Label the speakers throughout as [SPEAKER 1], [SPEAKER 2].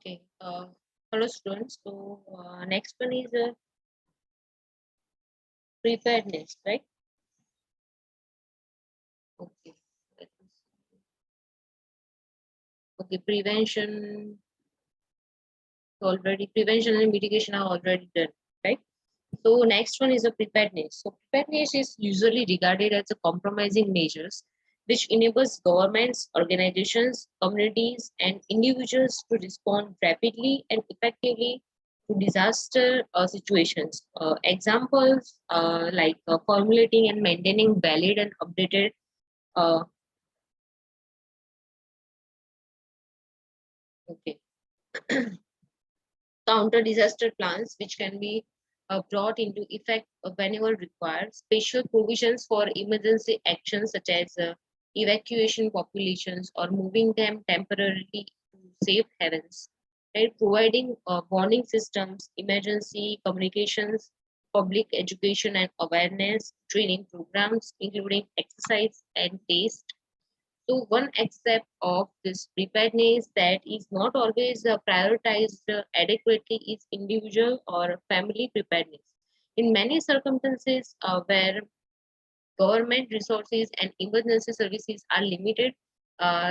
[SPEAKER 1] Okay. Hello, students. So, next one is preparedness, right? Okay. Let me see. Okay. Prevention and mitigation are already done, right? So, next one is a preparedness. So, preparedness is usually regarded as a compromising measures which enables governments, organizations, communities, and individuals to respond rapidly and effectively to disaster situations. Examples like formulating and maintaining valid and updated uh, okay, counter disaster plans, which can be brought into effect whenever required. Special provisions for emergency actions, such as evacuation populations or moving them temporarily to safe havens, right? Providing warning systems, emergency communications, public education and awareness training programs, including exercise and taste. So one aspect of this preparedness that is not always prioritized adequately is individual or family preparedness. In many circumstances where government resources and emergency services are limited,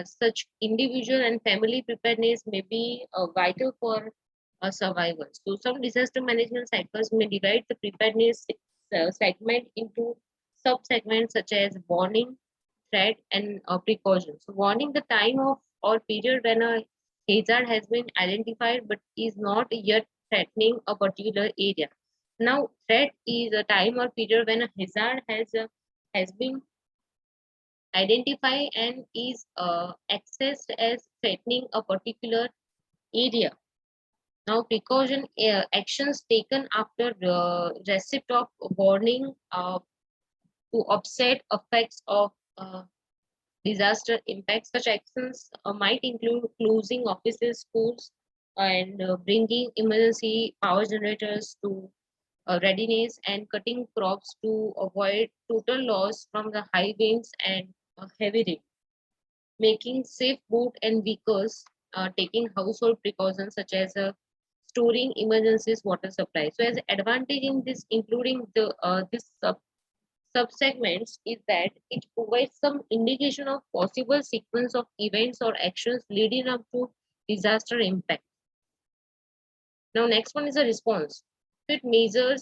[SPEAKER 1] such individual and family preparedness may be vital for survival. So some disaster management cycles may divide the preparedness segment into sub-segments such as warning, threat, and precautions. So warning the time of or period when a hazard has been identified but is not yet threatening a particular area. Now, threat is a time or period when a hazard has been identified and is accessed as threatening a particular area. Now, precaution actions taken after receipt of warning to offset effects of disaster impacts. Such actions might include closing offices, schools, and bringing emergency power generators to readiness and cutting crops to avoid total loss from the high winds and heavy rain, making safe boat and vehicles, taking household precautions such as storing emergencies water supply. So, as advantage in this, including the this subsegments, is that it provides some indication of possible sequence of events or actions leading up to disaster impact. Now, next one is a response. It measures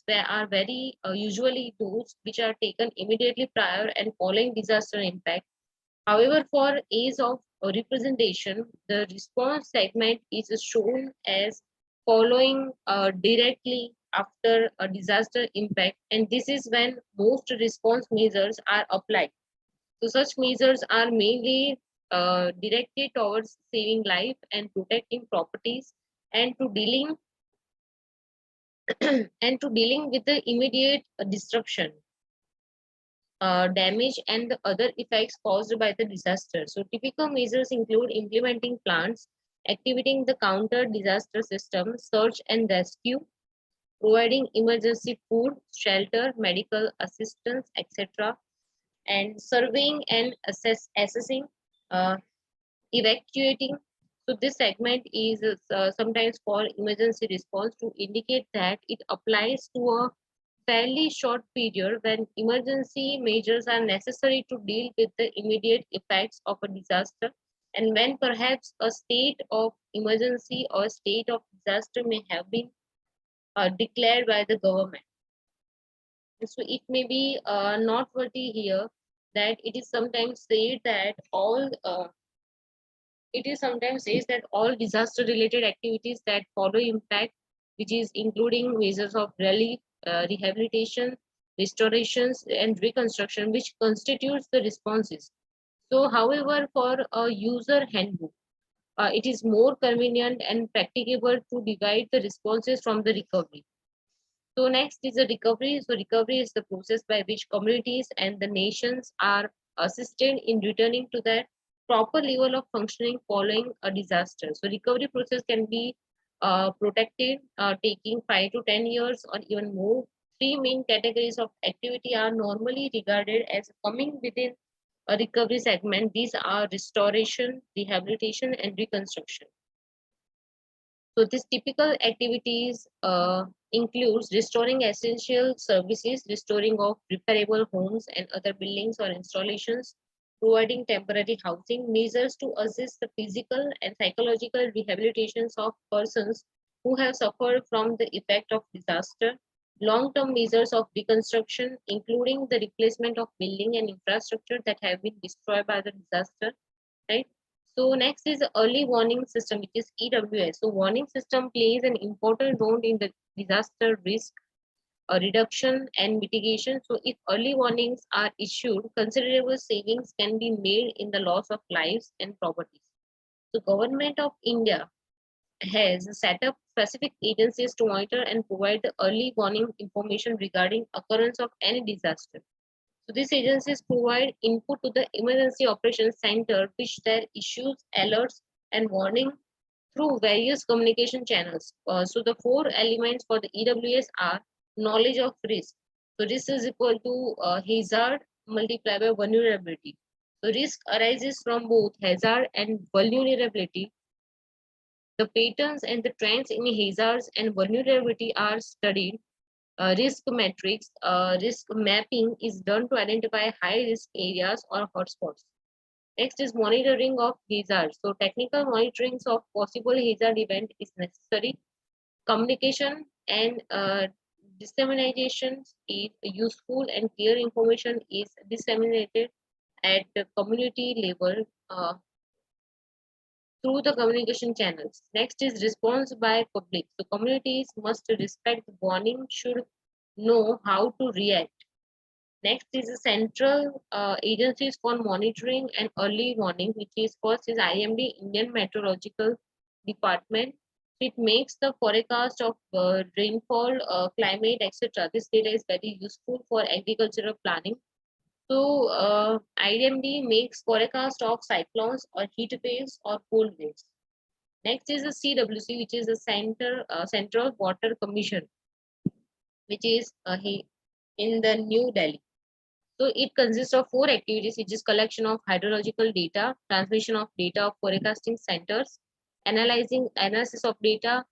[SPEAKER 1] that are very usually those which are taken immediately prior and following disaster impact. However, for ease of representation, the response segment is shown as following directly after a disaster impact, and this is when most response measures are applied. So, such measures are mainly directed towards saving life and protecting properties, and to dealing and to dealing with the immediate disruption, damage, and the other effects caused by the disaster. So, typical measures include implementing plans, activating the counter disaster system, search and rescue, providing emergency food, shelter, medical assistance, etc., and surveying and assessing, uh, evacuating. So, this segment is sometimes called emergency response to indicate that it applies to a fairly short period when emergency measures are necessary to deal with the immediate effects of a disaster, and when perhaps a state of emergency or state of disaster may have been declared by the government. So it may be noteworthy here that it is sometimes says that all disaster related activities that follow impact, which is including measures of relief, rehabilitation, restorations, and reconstruction, which constitutes the responses. So, however, for a user handbook, it is more convenient and practicable to divide the responses from the recovery. So next is the recovery. So recovery is the process by which communities and the nations are assisted in returning to their proper level of functioning following a disaster. So recovery process can be protected, taking 5 to 10 years or even more. Three main categories of activity are normally regarded as coming within a recovery segment. These are restoration, rehabilitation, and reconstruction. So these typical activities includes restoring essential services, restoring of repairable homes and other buildings or installations, providing temporary housing, measures to assist the physical and psychological rehabilitations of persons who have suffered from the effect of disaster, long-term measures of reconstruction, including the replacement of building and infrastructure that have been destroyed by the disaster, right? So next is the early warning system, which is EWS. So warning system plays an important role in the disaster risk reduction and mitigation. So if early warnings are issued, considerable savings can be made in the loss of lives and properties. The government of India has set up specific agencies to monitor and provide the early warning information regarding occurrence of any disaster. So these agencies provide input to the Emergency Operations Center, which then issues alerts and warning through various communication channels. So the four elements for the EWS are knowledge of risk. So risk is equal to hazard multiplied by vulnerability. So risk arises from both hazard and vulnerability. The patterns and the trends in hazards and vulnerability are studied. Risk metrics, risk mapping is done to identify high risk areas or hotspots. Next is monitoring of hazards. So technical monitoring of possible hazard event is necessary. Communication and dissemination is useful and clear information is disseminated at the community level through the communication channels. Next is response by public. So communities must respect the warning, should know how to react. Next is the central agencies for monitoring and early warning, which is first is IMD, Indian Meteorological Department. It makes the forecast of rainfall, climate, etc. This data is very useful for agricultural planning. So IMD makes forecast of cyclones or heat waves or cold waves. Next is the CWC, which is the Central Water Commission, which is in the New Delhi. So it consists of four activities, which is collection of hydrological data, transmission of data of forecasting centers, analysis of data,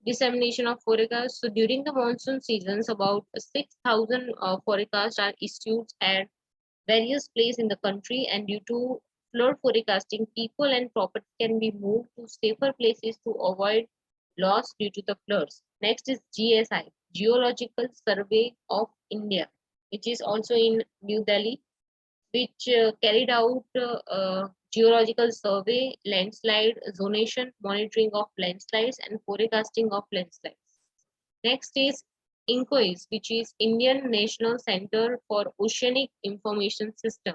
[SPEAKER 1] dissemination of forecasts. So during the monsoon seasons, about 6,000 forecasts are issued at various places in the country, and due to flood forecasting, people and property can be moved to safer places to avoid loss due to the floods. Next is GSI, Geological Survey of India, which is also in New Delhi, which carried out geological survey, landslide zonation, monitoring of landslides, and forecasting of landslides. Next is INCOIS, which is Indian National Center for Oceanic Information System,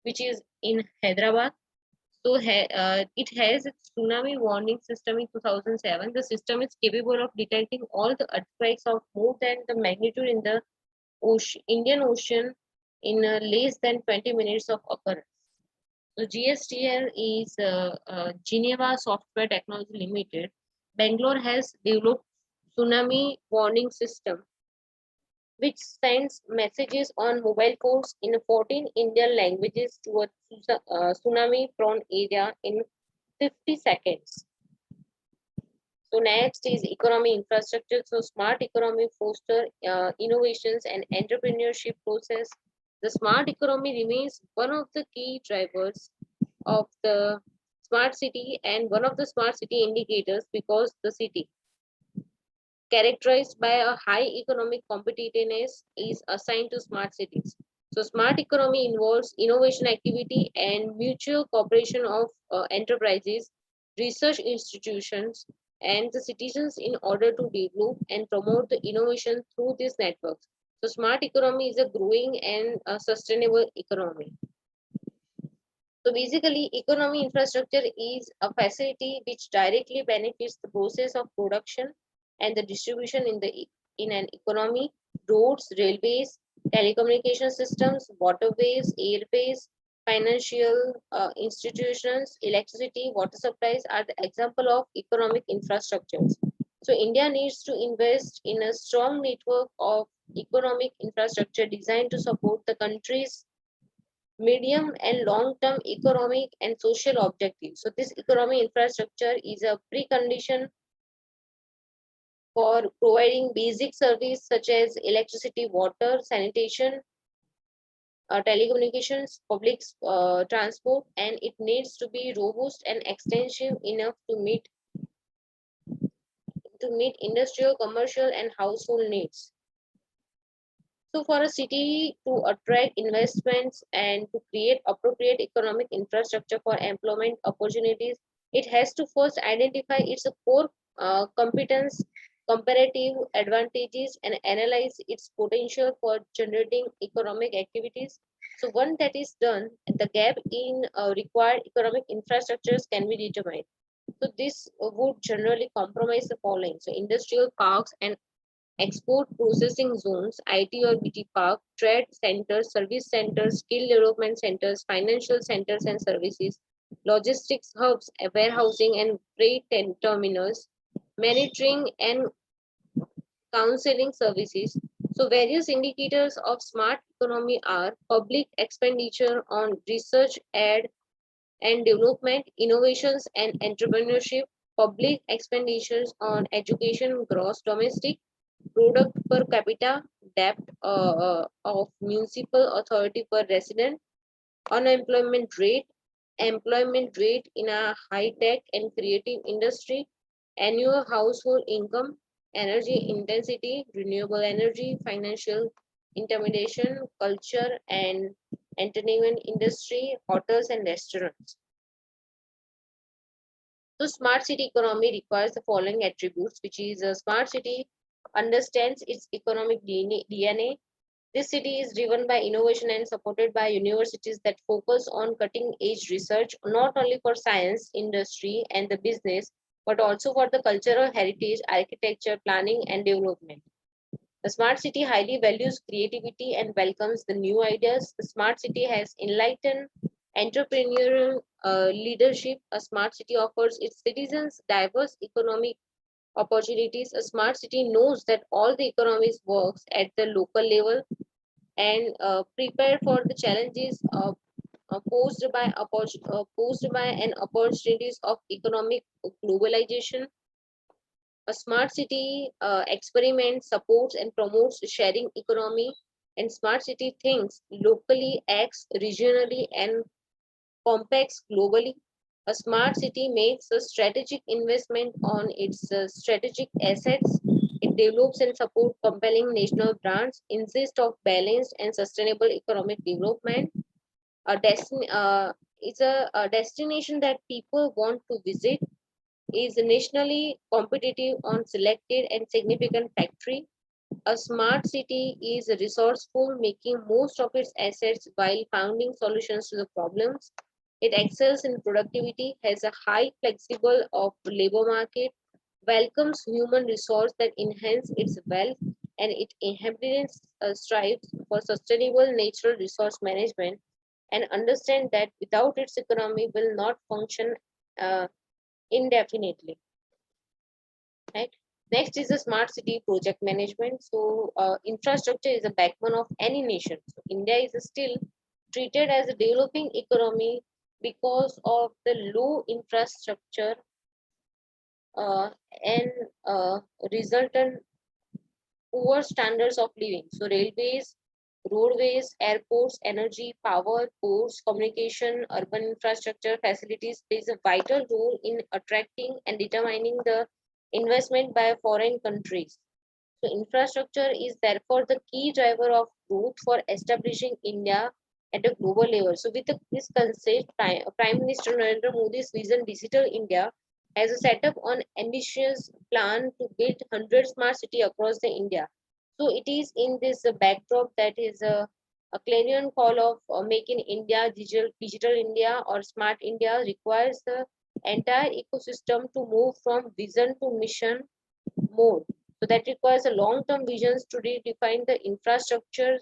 [SPEAKER 1] which is in Hyderabad. So it has a tsunami warning system in 2007. The system is capable of detecting all the earthquakes of more than the magnitude in the Indian Ocean in less than 20 minutes of occurrence. So GSTL is Geneva Software Technology Limited. Bangalore has developed tsunami warning system, which sends messages on mobile phones in 14 Indian languages to a tsunami-prone area in 50 seconds. So next is economy infrastructure. So smart economy foster innovations and entrepreneurship process. The smart economy remains one of the key drivers of the smart city and one of the smart city indicators, because the city characterized by a high economic competitiveness is assigned to smart cities. So smart economy involves innovation activity and mutual cooperation of enterprises, research institutions, and the citizens in order to develop and promote the innovation through these networks. So smart economy is a growing and sustainable economy. So basically, economy infrastructure is a facility which directly benefits the process of production and the distribution in an economy. Roads, railways, telecommunication systems, waterways, airways, financial institutions, electricity, water supplies are the example of economic infrastructures. So India needs to invest in a strong network of economic infrastructure designed to support the country's medium and long-term economic and social objectives. So this economic infrastructure is a precondition for providing basic service such as electricity, water, sanitation, telecommunications, public transport, and it needs to be robust and extensive enough to meet industrial, commercial, and household needs. So, for a city to attract investments and to create appropriate economic infrastructure for employment opportunities, it has to first identify its core competence, comparative advantages, and analyze its potential for generating economic activities. So, once that is done, the gap in required economic infrastructures can be determined. So, this would generally compromise the following: so, industrial parks and export processing zones, IT or BT park, trade centers, service centers, skill development centers, financial centers and services, logistics hubs, warehousing and freight terminals, monitoring and counseling services. So various indicators of smart economy are public expenditure on research, and development, innovations and entrepreneurship, public expenditures on education, gross domestic product per capita, debt of municipal authority per resident, unemployment rate, employment rate in a high-tech and creative industry, annual household income, energy intensity, renewable energy, financial intermediation, culture and entertainment industry, hotels and restaurants. So smart city economy requires the following attributes, which is a smart city understands its economic DNA. This city is driven by innovation and supported by universities that focus on cutting edge research, not only for science, industry, and the business, but also for the cultural heritage, architecture, planning, and development. The smart city highly values creativity and welcomes the new ideas. The smart city has enlightened entrepreneurial leadership. A smart city offers its citizens diverse economic opportunities. A smart city knows that all the economies works at the local level and prepared for the challenges posed by and opportunities of economic globalization. A smart city experiments, supports, and promotes sharing economy, and smart city thinks locally, acts regionally, and compacts globally. A smart city makes a strategic investment on its strategic assets. It develops and supports compelling national brands, insists of balanced and sustainable economic development. It's a destination that people want to visit, is nationally competitive on selected and significant factory. A smart city is resourceful, making most of its assets while finding solutions to the problems. It excels in productivity, has a high flexible of labor market, welcomes human resource that enhance its wealth, and it inhabitants strives for sustainable natural resource management and understand that without its economy will not function uh, indefinitely. Right. Next is the smart city project management. So infrastructure is the backbone of any nation. So India is still treated as a developing economy because of the low infrastructure uh, and resultant poor standards of living. So railways, roadways, airports, energy, power, ports, communication, urban infrastructure facilities plays a vital role in attracting and determining the investment by foreign countries. So infrastructure is therefore the key driver of growth for establishing India at a global level. So with this concept, Prime Minister Narendra Modi's vision Digital India has a set up on ambitious plan to build 100 smart city across the India. So it is in this backdrop that is a clarion call of making India digital India or smart India requires the entire ecosystem to move from vision to mission mode. So that requires a long-term visions to redefine the infrastructure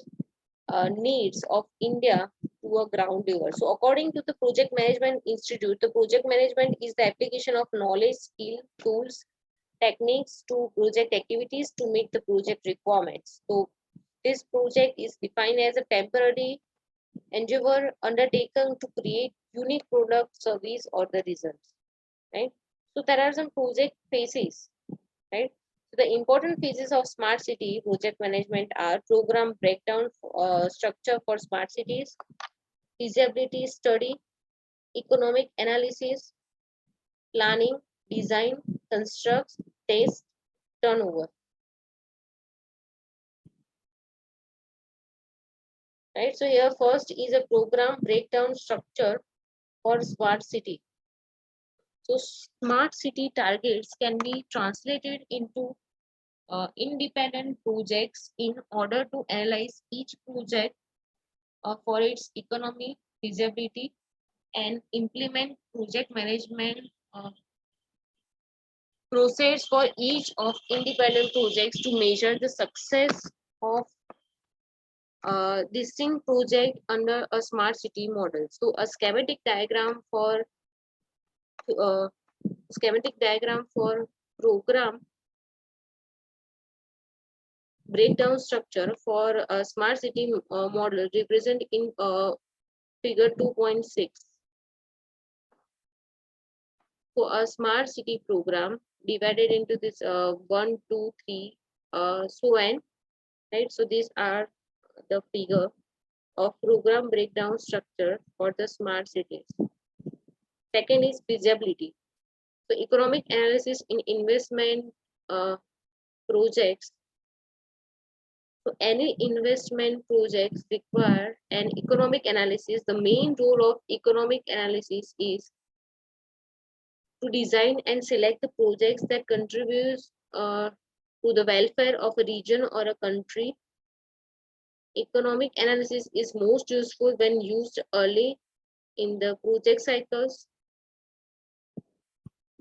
[SPEAKER 1] needs of India to a ground level. So according to the Project Management Institute, the project management is the application of knowledge, skill, tools, techniques to project activities to meet the project requirements. So this project is defined as a temporary endeavor undertaken to create unique product, service, or the results, right? So there are some project phases, right? So the important phases of smart city project management are program breakdown, structure for smart cities, feasibility study, economic analysis, planning, design, construct, test, turnover, right? So here first is a program breakdown structure for smart city. So smart city targets can be translated into independent projects in order to analyze each project for its economy, feasibility, and implement project management process for each of independent projects to measure the success of distinct project under a smart city model. So a uh, schematic diagram for program breakdown structure for a smart city model represent in figure 2.6. So a smart city program divided into this 1, 2, 3, so on, right? So these are the figure of program breakdown structure for the smart cities. Second is feasibility. So economic analysis in investment projects. So any investment projects require an economic analysis. The main role of economic analysis is to design and select the projects that contribute to the welfare of a region or a country. Economic analysis is most useful when used early in the project cycles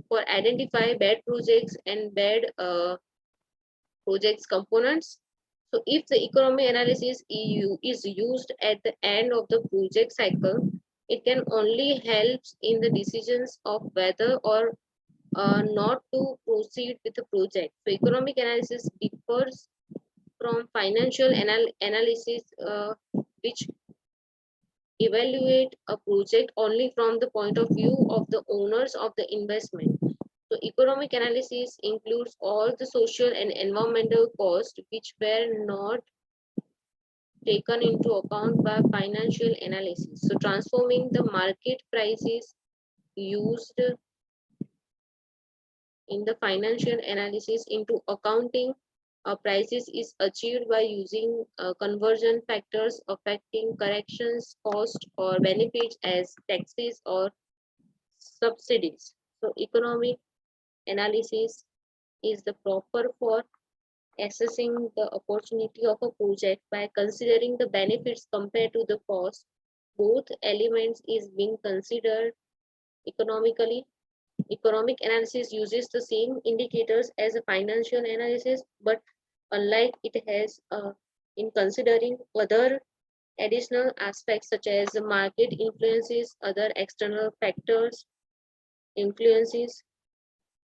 [SPEAKER 1] for identify bad projects and bad projects components. So if the economic analysis EU is used at the end of the project cycle, it can only help in the decisions of whether or not to proceed with the project. So economic analysis differs from financial analysis, which evaluate a project only from the point of view of the owners of the investment. So economic analysis includes all the social and environmental costs which were not taken into account by financial analysis. So transforming the market prices used in the financial analysis into accounting prices is achieved by using conversion factors affecting corrections, cost or benefits as taxes or subsidies. So economic analysis is the proper for assessing the opportunity of a project by considering the benefits compared to the cost. Both elements is being considered economically. Economic analysis uses the same indicators as a financial analysis, but unlike it has in considering other additional aspects such as the market influences, other external factors influences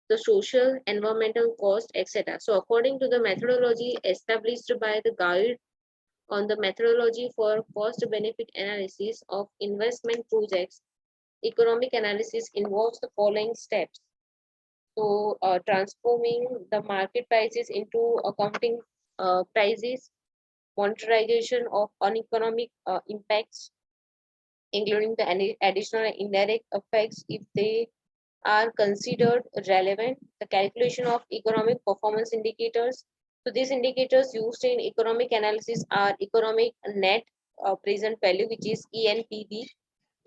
[SPEAKER 1] the social, environmental cost, etc. So according to the methodology established by the guide on the methodology for cost benefit analysis of investment projects, economic analysis involves the following steps. So transforming the market prices into accounting prices, monetization of uneconomic impacts, including the additional and indirect effects if they are considered relevant, the calculation of economic performance indicators. So these indicators used in economic analysis are economic net present value, which is ENPV,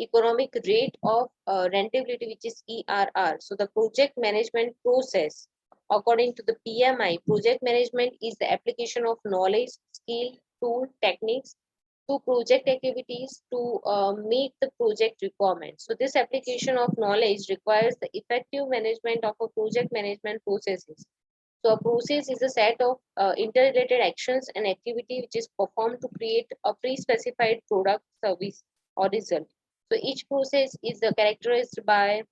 [SPEAKER 1] economic rate of rentability, which is ERR. So the project management process, according to the PMI, project management is the application of knowledge, skill, tool, techniques to project activities to meet the project requirements. So this application of knowledge requires the effective management of a project management processes. So a process is a set of interrelated actions and activity which is performed to create a pre-specified product, service, or result. So each process is characterized by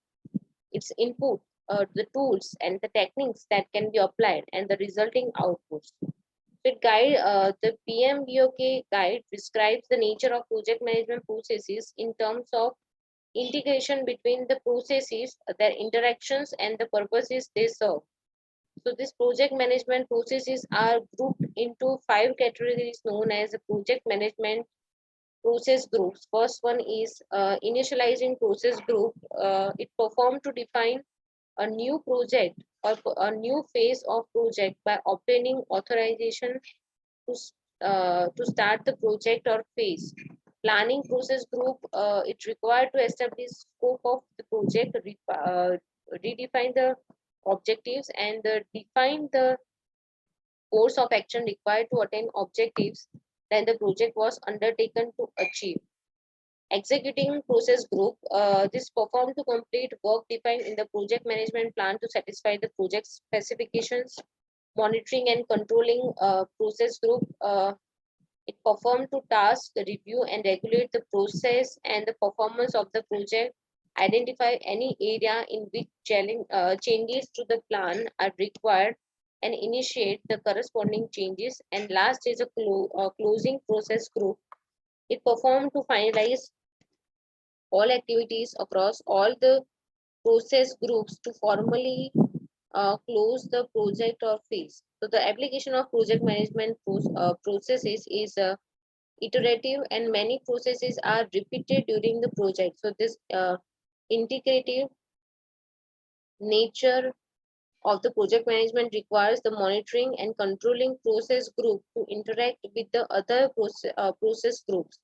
[SPEAKER 1] its input, the tools and the techniques that can be applied and the resulting outputs. The PMBOK guide describes the nature of project management processes in terms of integration between the processes, their interactions, and the purposes they serve. So these project management processes are grouped into 5 categories known as the project management process groups. First one is initializing process group. It performed to define a new project or a new phase of project by obtaining authorization to start the project or phase. Planning process group, it required to establish scope of the project, redefine the objectives, and define the course of action required to attain objectives that the project was undertaken to achieve. Executing process group, this performed to complete work defined in the project management plan to satisfy the project specifications. Monitoring and controlling process group, it performed to task, review, and regulate the process and the performance of the project, identify any area in which changes to the plan are required, and initiate the corresponding changes. And last is a closing process group. It performed to finalize all activities across all the process groups to formally close the project or phase. So the application of project management processes is iterative, and many processes are repeated during the project. So this integrative nature of the project management requires the monitoring and controlling process group to interact with the other process groups.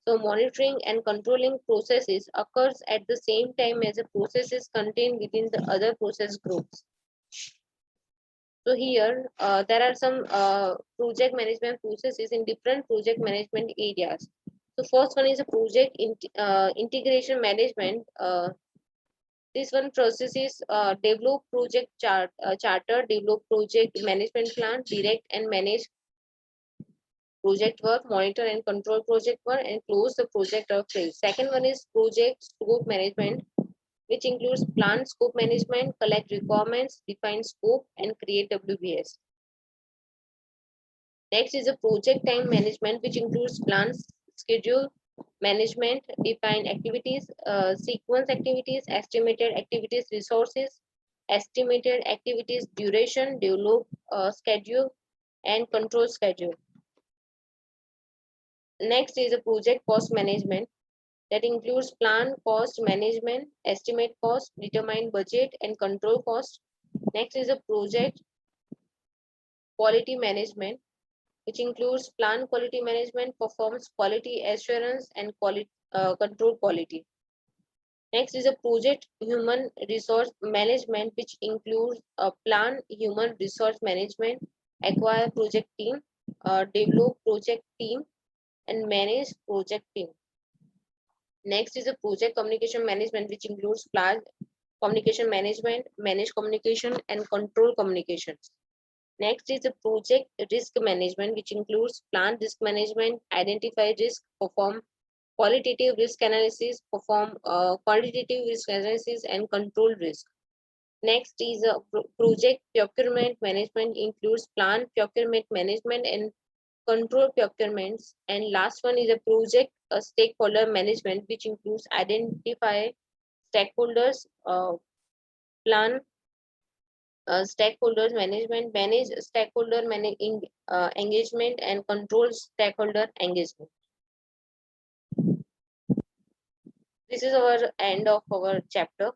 [SPEAKER 1] So monitoring and controlling processes occurs at the same time as the processes contained within the other process groups. So here there are some project management processes in different project management areas. So first one is a integration management. This one processes develop project charter, develop project management plan, direct and manage project work, monitor and control project work, and close the project or phase. Second one is project scope management, which includes plan scope management, collect requirements, define scope, and create WBS. Next is a project time management, which includes plans, schedule management, define activities, sequence activities, estimated activities resources, estimated activities duration, develop schedule, and control schedule. Next is a project cost management that includes plan cost management, estimate cost, determine budget, and control cost. Next is a project quality management, which includes plan quality management, performs quality assurance, and control quality. Next is a project human resource management, which includes a plan human resource management, acquire project team, develop project team, and manage project team. Next is a project communication management, which includes plan communication management, manage communication, and control communications. Next is the project risk management, which includes plan risk management, identify risk, perform qualitative risk analysis, perform quantitative risk analysis, and control risk. Next is a project procurement management, includes plan procurement management and control procurements. And last one is a project stakeholder management, which includes identify stakeholders, plan stakeholders management, manage stakeholder engagement, and control stakeholder engagement. This is our end of our chapter.